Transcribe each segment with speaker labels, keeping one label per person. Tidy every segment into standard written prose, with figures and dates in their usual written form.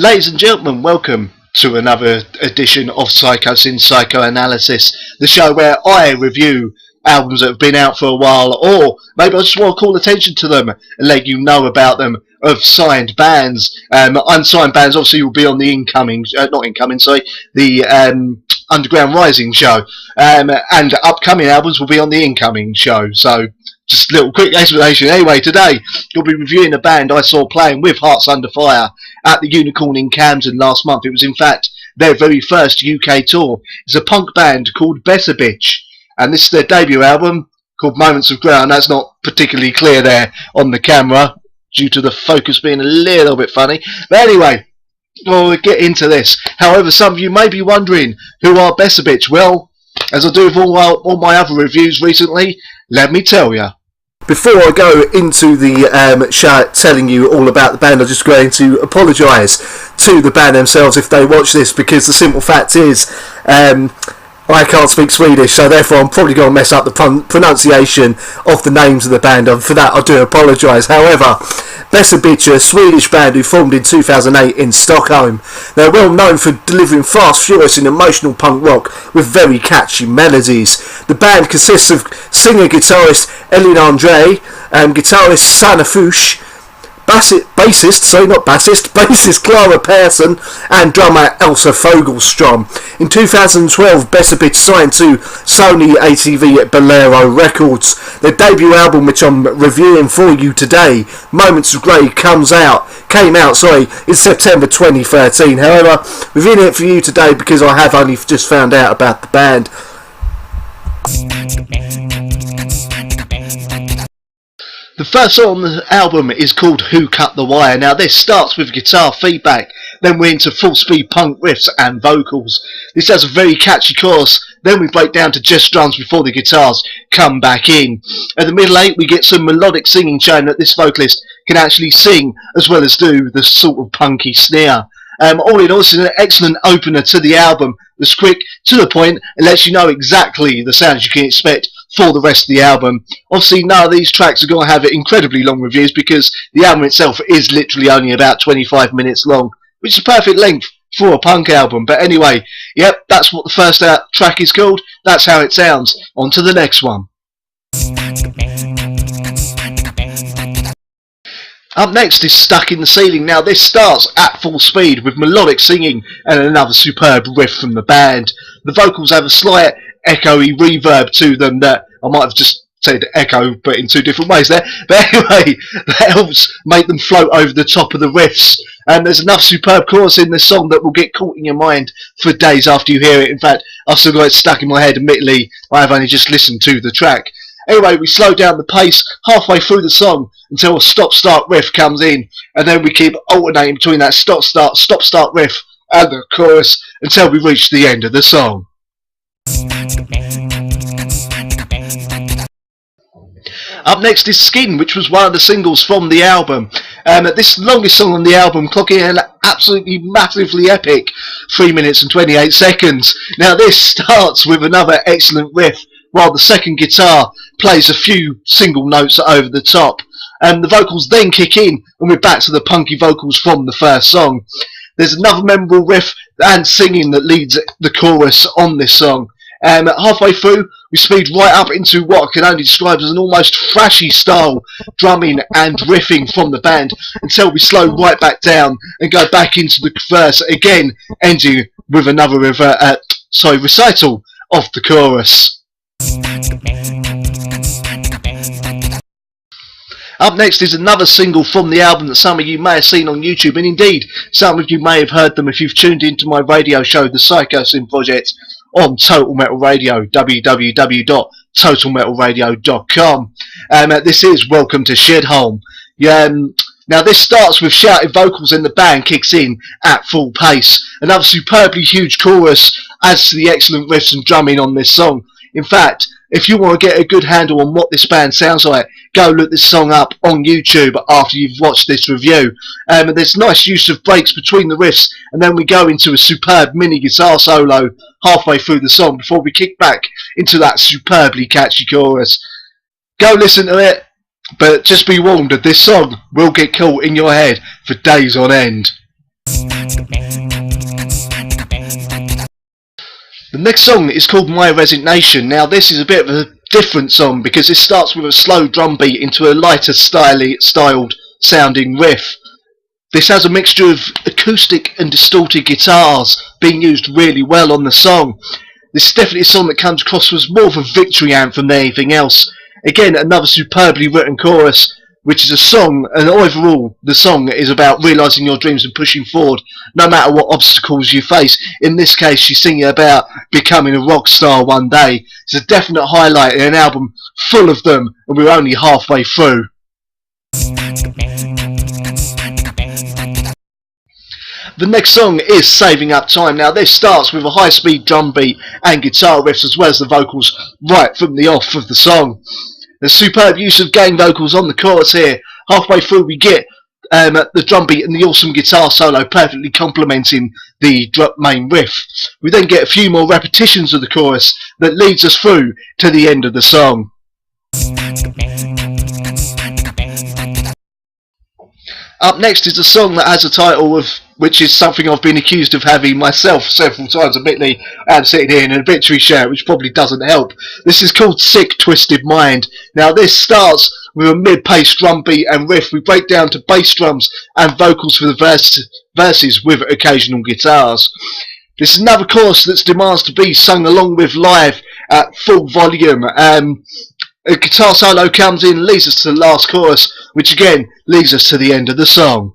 Speaker 1: Ladies and gentlemen, welcome to another edition of Psychosin Psychoanalysis, the show where I review albums that have been out for a while, or maybe I just want to call attention to them and let you know about them, of signed bands. Unsigned bands obviously will be on the the Underground Rising show, and upcoming albums will be on the incoming show. So just a little quick explanation. Anyway, today you'll be reviewing a band I saw playing with Hearts Under Fire at the Unicorn in Camden last month. It was in fact their very first UK tour. It's a punk band called Besserbitch, and this is their debut album called Moments of Ground. That's not particularly clear there on the camera due to the focus being a little bit funny. But anyway, we'll get into this. However, some of you may be wondering, who are Besserbitch? Well, as I do with all my other reviews recently, let me tell you. Before I go into the show telling you all about the band, I'm just going to apologise to the band themselves if they watch this, because the simple fact is I can't speak Swedish, so therefore I'm probably going to mess up the pronunciation of the names of the band, and for that I do apologise. However, Besserbitch are a Swedish band who formed in 2008 in Stockholm. They're well known for delivering fast, furious and emotional punk rock with very catchy melodies. The band consists of singer-guitarist Elin Andre, guitarist Sanna Fuchs, bassist Clara Persson, and drummer Elsa Fogelstrom. In 2012, Besserbitch signed to Sony ATV Bolero Records. Their debut album, which I'm reviewing for you today, Moments of Grey, came out in September 2013. However, reviewing it for you today because I have only just found out about the band. The first song on the album is called Who Cut the Wire. Now this starts with guitar feedback, then we're into full speed punk riffs and vocals. This has a very catchy chorus, then we break down to just drums before the guitars come back in. At the middle eight we get some melodic singing showing that this vocalist can actually sing as well as do the sort of punky snare. All in all, this is an excellent opener to the album. It's quick, to the point, and lets you know exactly the sounds you can expect for the rest of the album. Obviously none of these tracks are going to have incredibly long reviews because the album itself is literally only about 25 minutes long, which is perfect length for a punk album. But anyway, yep, that's what the first track is called. That's how it sounds. On to the next one. Up next is Stuck in the Ceiling. Now this starts at full speed with melodic singing and another superb riff from the band. The vocals have a slight echoey reverb to them that I might have just said echo but in two different ways there, but anyway, that helps make them float over the top of the riffs, and there's enough superb chorus in this song that will get caught in your mind for days after you hear it. In fact, I've still got it stuck in my head. Admittedly, I have only just listened to the track. Anyway, we slow down the pace halfway through the song until a stop-start riff comes in, and then we keep alternating between that stop-start riff and the chorus until we reach the end of the song. Up next is Skin, which was one of the singles from the album. This longest song on the album, clocking an absolutely massively epic 3 minutes and 28 seconds. Now this starts with another excellent riff, while the second guitar plays a few single notes over the top. The vocals then kick in, and we're back to the punky vocals from the first song. There's another memorable riff and singing that leads the chorus on this song. Halfway through, we speed right up into what I can only describe as an almost thrashy style drumming and riffing from the band until we slow right back down and go back into the verse again, ending with another recital of the chorus. Up next is another single from the album that some of you may have seen on YouTube, and indeed some of you may have heard them if you've tuned into my radio show, the Psychosin Project, on Total Metal Radio, www.totalmetalradio.com. This is Welcome to Shedholm. Now this starts with shouted vocals and the band kicks in at full pace. Another superbly huge chorus adds to the excellent riffs and drumming on this song. In fact, if you want to get a good handle on what this band sounds like, go look this song up on YouTube after you've watched this review. There's nice use of breaks between the riffs, and then we go into a superb mini guitar solo halfway through the song before we kick back into that superbly catchy chorus. Go listen to it, but just be warned that this song will get caught in your head for days on end. The next song is called My Resignation. Now this is a bit of a different song because it starts with a slow drum beat into a lighter styled sounding riff. This has a mixture of acoustic and distorted guitars being used really well on the song. This is definitely a song that comes across as more of a victory anthem than anything else. Again, another superbly written chorus, which is a song, and overall the song is about realising your dreams and pushing forward no matter what obstacles you face. In this case she's singing about becoming a rock star one day. It's a definite highlight in an album full of them, and we're only halfway through. The next song is Saving Up Time. Now this starts with a high speed drum beat and guitar riffs as well as the vocals right from the off of the song. There's superb use of gang vocals on the chorus here. Halfway through we get the drum beat and the awesome guitar solo perfectly complementing the main riff. We then get a few more repetitions of the chorus that leads us through to the end of the song. Up next is a song that has a title of which is something I've been accused of having myself several times. Admittedly, I'm sitting here in an obituary shirt, which probably doesn't help. This is called Sick Twisted Mind. Now this starts with a mid-paced drum beat and riff. We break down to bass drums and vocals for the verses with occasional guitars. This is another chorus that demands to be sung along with live at full volume. A guitar solo comes in and leads us to the last chorus, which again leads us to the end of the song.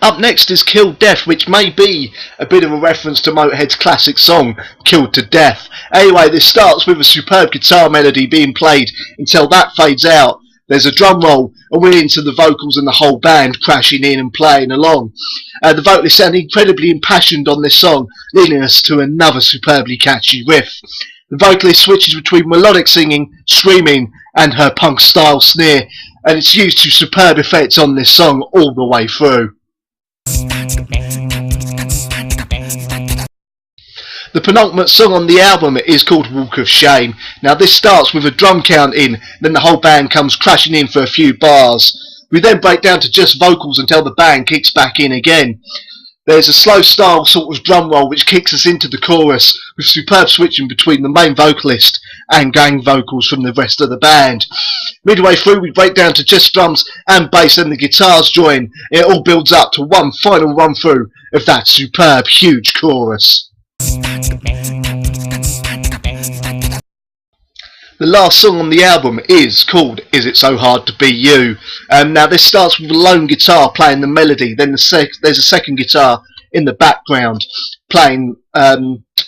Speaker 1: Up next is Killed Death, which may be a bit of a reference to Motorhead's classic song Killed to Death. Anyway, this starts with a superb guitar melody being played until that fades out. There's a drum roll and we're into the vocals and the whole band crashing in and playing along. The vocalists sound incredibly impassioned on this song, leading us to another superbly catchy riff. The vocalist switches between melodic singing, screaming and her punk style sneer, and it's used to superb effects on this song all the way through. The penultimate song on the album is called Walk of Shame. Now this starts with a drum count in, then the whole band comes crashing in for a few bars. We then break down to just vocals until the band kicks back in again. There's a slow style sort of drum roll which kicks us into the chorus with superb switching between the main vocalist and gang vocals from the rest of the band. Midway through we break down to just drums and bass and the guitars join. It all builds up to one final run through of that superb huge chorus. The last song on the album is called Is It So Hard to Be You. Now this starts with a lone guitar playing the melody, then there's a second guitar in the background playing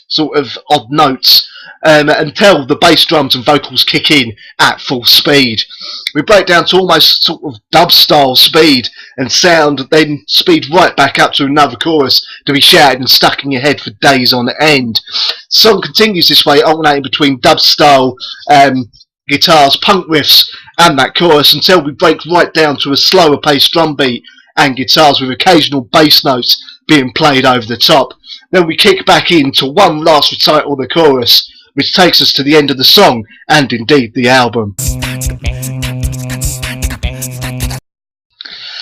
Speaker 1: sort of odd notes until the bass drums and vocals kick in at full speed. We break down to almost sort of dub style speed and sound, then speed right back up to another chorus to be shouted and stuck in your head for days on end. The song continues this way, alternating between dub style guitars, punk riffs and that chorus until we break right down to a slower paced drum beat and guitars with occasional bass notes being played over the top. Then we kick back into one last recital of the chorus, which takes us to the end of the song and indeed the album.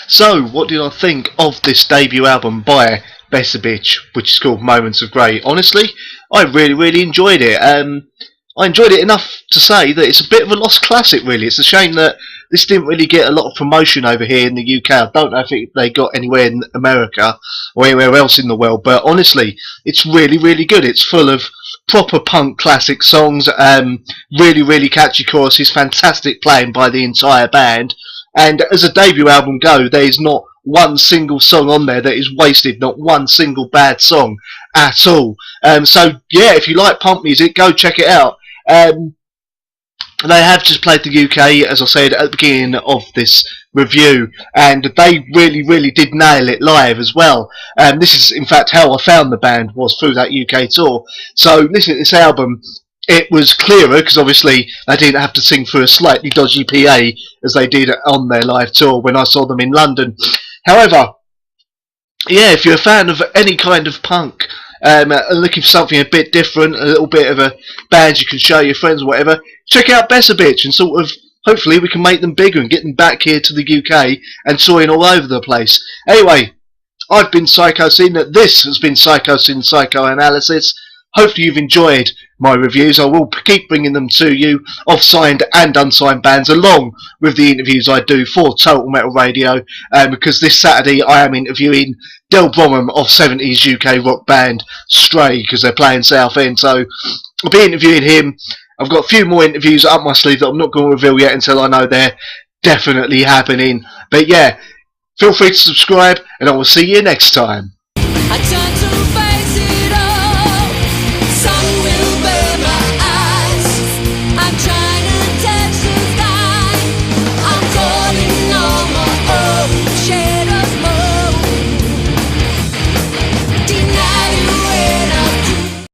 Speaker 1: So, what did I think of this debut album by Besserbitch, which is called Moments of Grey? Honestly, I really enjoyed it. I enjoyed it enough to say that it's a bit of a lost classic, really. It's a shame that this didn't really get a lot of promotion over here in the UK. I don't know if they got anywhere in America or anywhere else in the world, but honestly, it's really good. It's full of proper punk classic songs, really catchy choruses, fantastic playing by the entire band. And as a debut album go, there is not one single song on there that is wasted, not one single bad song at all. So yeah, if you like punk music, go check it out. They have just played the UK, as I said at the beginning of this review, and they really did nail it live as well. This is in fact how I found the band, was through that UK tour. So listening to this album, it was clearer because obviously they didn't have to sing through a slightly dodgy PA as they did on their live tour when I saw them in London. However, yeah, if you're a fan of any kind of punk, looking for something a bit different, a little bit of a band you can show your friends or whatever, check out Besserbitch and sort of hopefully we can make them bigger and get them back here to the UK and touring all over the place. Anyway, I've been Psychosin. This has been Psychosin Psychoanalysis. Hopefully you've enjoyed my reviews. I will keep bringing them to you of signed and unsigned bands, along with the interviews I do for Total Metal Radio, because this Saturday I am interviewing Del Bromham of 70s UK rock band Stray, because they're playing Southend, so I'll be interviewing him. I've got a few more interviews up my sleeve that I'm not going to reveal yet until I know they're definitely happening. But yeah, feel free to subscribe, and I will see you next time.
Speaker 2: I turn to face